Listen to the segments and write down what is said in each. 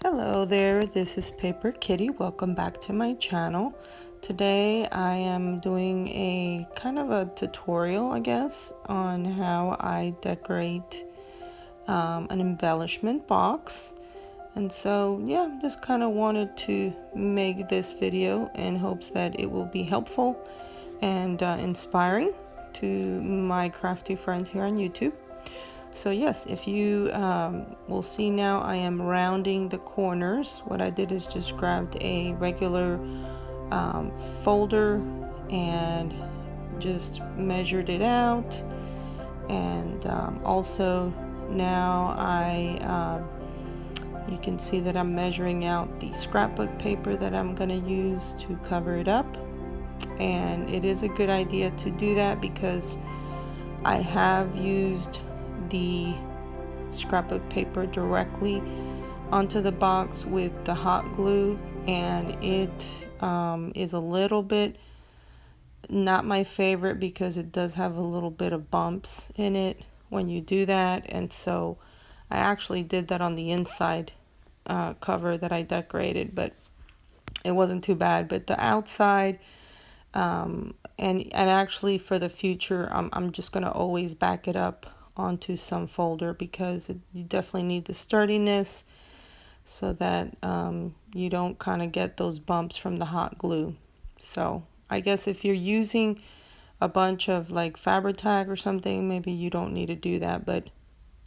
Hello there, this is Paper Kitty. Welcome back to my channel. Today I am doing a kind of a tutorial, I guess, on how I decorate an embellishment box. And so, yeah, just kind of wanted to make this video in hopes that it will be helpful and inspiring to my crafty friends here on YouTube. So yes, if you will see now, I am rounding the corners. What I did is just grabbed a regular folder and just measured it out. And also now you can see that I'm measuring out the scrapbook paper that I'm going to use to cover it up. And it is a good idea to do that because I have used the scrapbook paper directly onto the box with the hot glue, and it is a little bit not my favorite because it does have a little bit of bumps in it when you do that. And so I actually did that on the inside cover that I decorated, but it wasn't too bad. But the outside and actually for the future, I'm just going to always back it up onto some folder because you definitely need the sturdiness so that you don't kind of get those bumps from the hot glue. So I guess if you're using a bunch of like Fabri-Tac or something, maybe you don't need to do that. But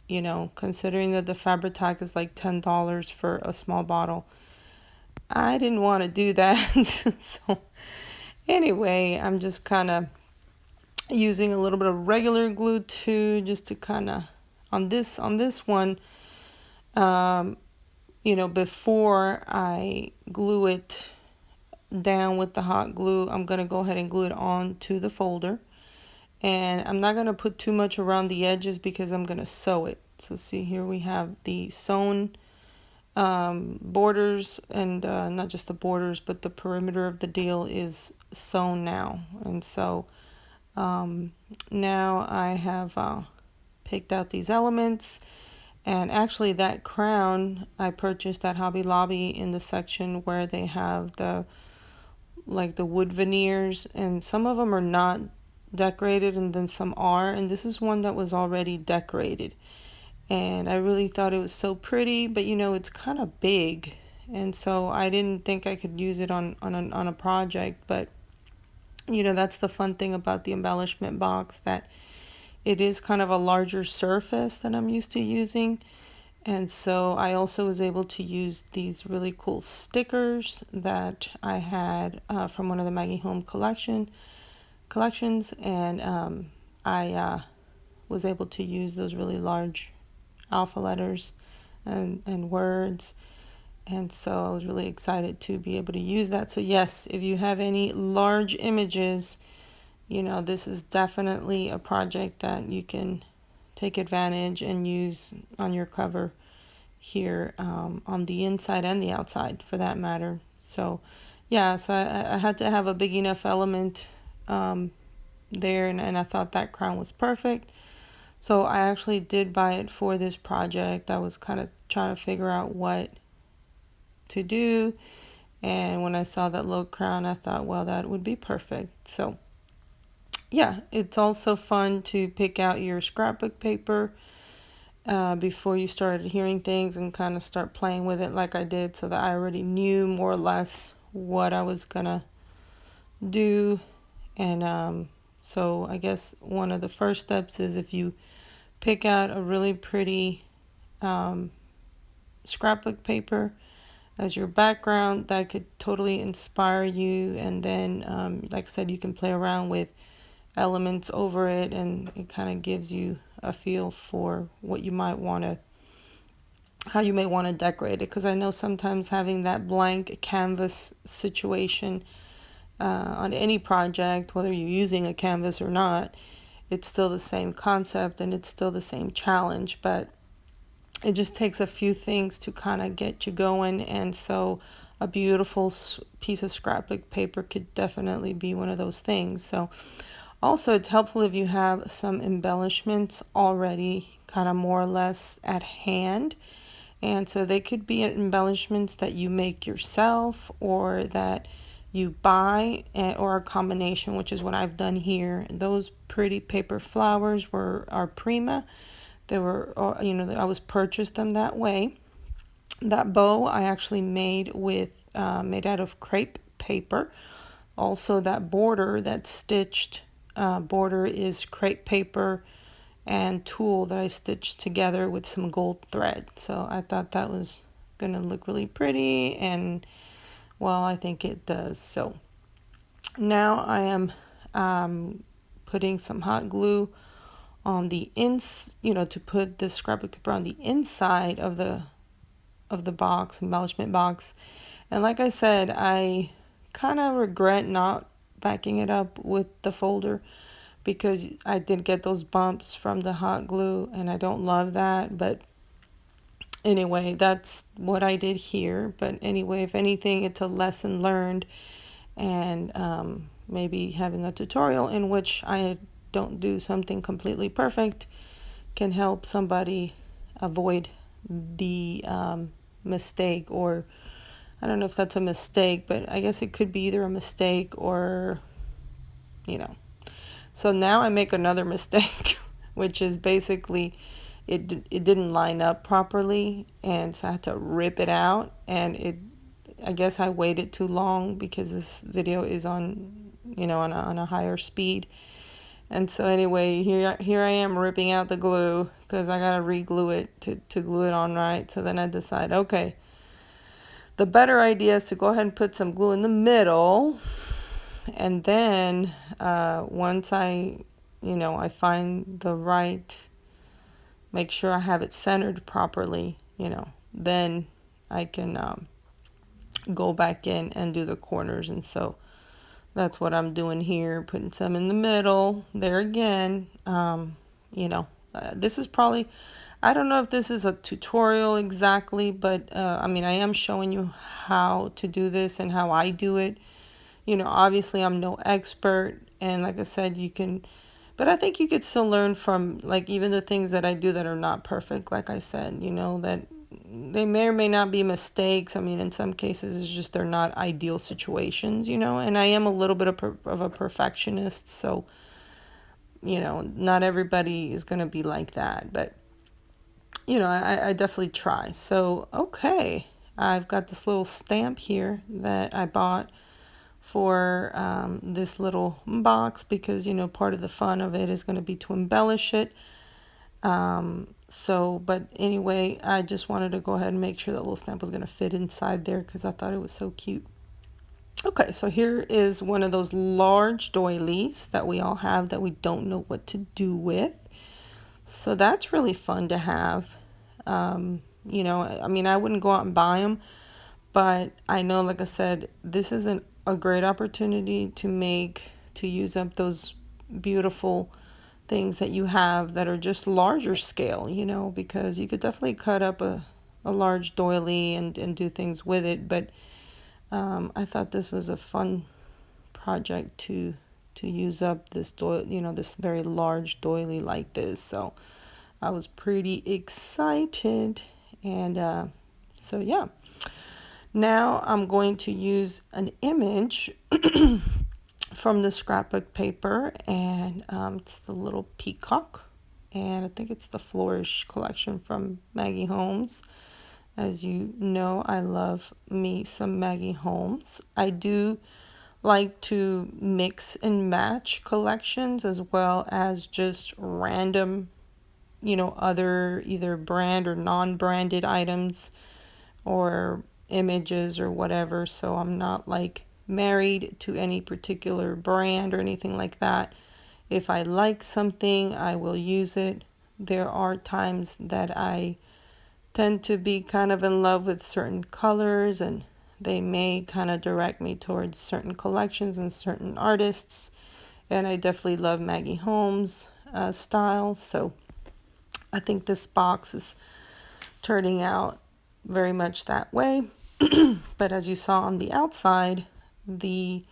you know, considering that the Fabri-Tac is like $10 for a small bottle, I didn't want to do that. So anyway, I'm just kind of using a little bit of regular glue too, just to kind of on this one, you know, before I glue it down with the hot glue, I'm gonna go ahead and glue it on to the folder, and I'm not gonna put too much around the edges because I'm gonna sew it. So see here we have the sewn borders, and not just the borders but the perimeter of the deal is sewn now. And so now I have picked out these elements, and actually that crown I purchased at Hobby Lobby in the section where they have the wood veneers, and some of them are not decorated and then some are, and this is one that was already decorated, and I really thought it was so pretty, but you know, it's kind of big, and so I didn't think I could use it on a project. But you know, that's the fun thing about the embellishment box, that it is kind of a larger surface than I'm used to using. And so I also was able to use these really cool stickers that I had from one of the Maggie Home collections, and I was able to use those really large alpha letters and words. And so I was really excited to be able to use that. So yes, if you have any large images, you know, this is definitely a project that you can take advantage and use on your cover here, on the inside and the outside for that matter. So yeah, so I had to have a big enough element there, and I thought that crown was perfect. So I actually did buy it for this project. I was kind of trying to figure out what to do, and when I saw that little crown, I thought, well, that would be perfect. So yeah, it's also fun to pick out your scrapbook paper before you started hearing things and kind of start playing with it like I did, so that I already knew more or less what I was gonna do. And so I guess one of the first steps is, if you pick out a really pretty scrapbook paper as your background, that could totally inspire you. And then like I said, you can play around with elements over it, and it kind of gives you a feel for what you might want to, how you may want to decorate it. Because I know sometimes having that blank canvas situation on any project, whether you're using a canvas or not, it's still the same concept and it's still the same challenge, but it just takes a few things to kind of get you going. And so a beautiful piece of scrapbook paper could definitely be one of those things. So also, it's helpful if you have some embellishments already kind of more or less at hand, And so they could be embellishments that you make yourself or that you buy, or a combination, which is what I've done here. Those pretty paper flowers are Prima. They were, I was purchased them that way. That bow I actually made made out of crepe paper. Also, that border, that stitched border, is crepe paper and tulle that I stitched together with some gold thread. So I thought that was gonna look really pretty, and well, I think it does. So now I am putting some hot glue on the to put this scrapbook paper on the inside of the box, embellishment box. And like I said, I kind of regret not backing it up with the folder because I did get those bumps from the hot glue and I don't love that. But anyway, that's what I did here. But anyway, if anything, it's a lesson learned, and maybe having a tutorial in which I don't do something completely perfect can help somebody avoid the mistake. Or I don't know if that's a mistake, but I guess it could be either a mistake or, So now I make another mistake, which is basically it didn't line up properly, and so I had to rip it out. And I guess I waited too long because this video is on, on a higher speed. And so anyway, here I am ripping out the glue because I gotta re-glue it to glue it on right. So then I decide, okay, the better idea is to go ahead and put some glue in the middle, and then once I find the right, make sure I have it centered properly, then I can go back in and do the corners. And so that's what I'm doing here, putting some in the middle there again. This is probably, I don't know if this is a tutorial exactly, but I am showing you how to do this and how I do it. Obviously I'm no expert, and like I said, but I think you could still learn from, like, even the things that I do that are not perfect. Like I said, that they may or may not be mistakes. In some cases it's just they're not ideal situations, and I am a little bit of a perfectionist, so not everybody is going to be like that, but I definitely try. So okay, I've got this little stamp here that I bought for this little box because part of the fun of it is going to be to embellish it. But anyway, I just wanted to go ahead and make sure that little stamp was going to fit inside there because I thought it was so cute. Okay, so here is one of those large doilies that we all have that we don't know what to do with. So that's really fun to have. I wouldn't go out and buy them, but I know, like I said, this is a great opportunity to use up those beautiful things that you have that are just larger scale, because you could definitely cut up a large doily and do things with it. But I thought this was a fun project to use up this this very large doily like this. So I was pretty excited, and so yeah. Now I'm going to use an image from the scrapbook paper, and it's the little peacock, and I think it's the Flourish collection from Maggie Holmes. As you know, I love me some Maggie Holmes. I do like to mix and match collections as well as just random, other either brand or non-branded items or images or whatever. So I'm not like married to any particular brand or anything like that. If I like something, I will use it. There are times that I tend to be kind of in love with certain colors, and they may kind of direct me towards certain collections and certain artists. And I definitely love Maggie Holmes style. So I think this box is turning out very much that way. But as you saw on the outside, the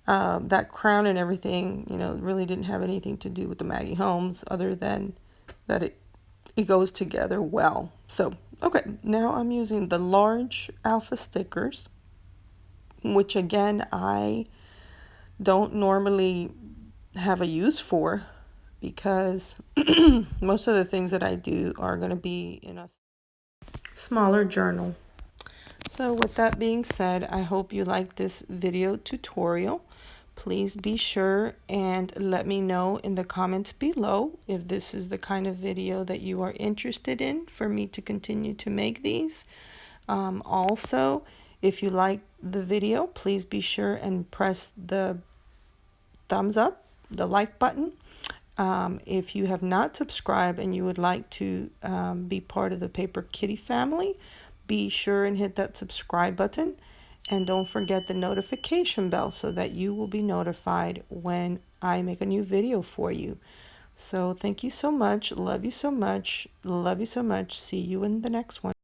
that crown and everything, really didn't have anything to do with the Maggie Holmes other than that it goes together well. So Okay, now I'm using the large alpha stickers, which again I don't normally have a use for because most of the things that I do are going to be in a smaller journal. So with that being said, I hope you like this video tutorial. Please be sure and let me know in the comments below if this is the kind of video that you are interested in for me to continue to make these. Also, if you like the video, please be sure and press the thumbs up, the like button. If you have not subscribed and you would like to be part of the Paper Kitty family, be sure and hit that subscribe button. And don't forget the notification bell so that you will be notified when I make a new video for you. So thank you so much. Love you so much. Love you so much. See you in the next one.